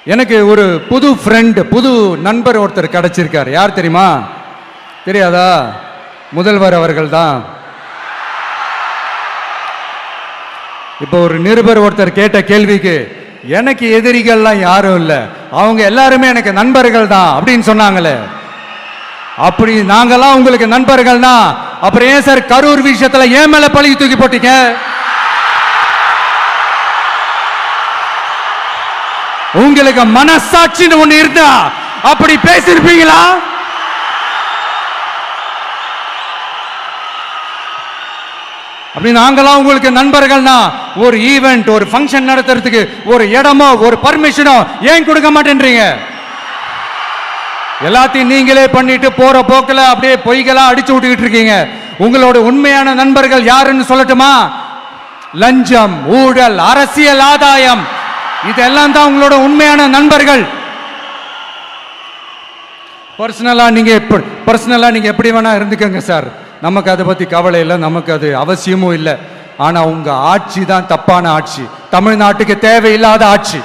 எனக்கு ஒரு புது ஃப்ரெண்ட், புது நண்பர் ஒருத்தர் கிடைச்சிருக்கார். யார் தெரியுமா? தெரியாதா? முதல்வர் அவர்கள் தான். இப்போ ஒரு நிருபர் ஒருத்தர் கேட்ட கேள்விக்கு, எனக்கு எதிரிகள்லாம் யாரும் இல்லை, அவங்க எல்லாருமே எனக்கு நண்பர்கள் தான் அப்படின்னு சொன்னாங்களே. அப்படி நாங்கெல்லாம் உங்களுக்கு நண்பர்கள்னா அப்புறம் ஏன் சார் கரூர் விஷயத்துல ஏன் மேல பழி தூக்கி போட்டீங்க? உங்களுக்கு மனசாட்சின்னு ஒண்ணு இருந்தா அப்படி பேசிருப்பீங்களா? அப்படி நாங்களாம் உங்களுக்கு நண்பர்கள்னா ஒரு ஈவெண்ட், ஒரு ஃபங்க்ஷன் நடத்துறதுக்கு ஒரு இடமோ ஒரு பர்மிஷனோ ஏன் கொடுக்க மாட்டேன்றீங்க? எல்லாத்தையும் நீங்களே பண்ணிட்டு போற போக்கில் அப்படியே பொய்களா அடிச்சு விட்டுக்கிட்டு இருக்கீங்க. உங்களோட உண்மையான நண்பர்கள் யாருன்னு சொல்லட்டுமா? லஞ்சம், ஊழல், அரசியல் ஆதாயம், இதெல்லாம் தான் உங்களோட உண்மையான நண்பர்கள். பர்சனலா நீங்க எப்படி வேணா இருந்துக்கங்க சார், நமக்கு அதை பத்தி கவலை இல்லை, நமக்கு அது அவசியமும் இல்லை. ஆனா உங்க ஆட்சி தான் தப்பான ஆட்சி, தமிழ்நாட்டுக்கு தேவையில்லாத ஆட்சி.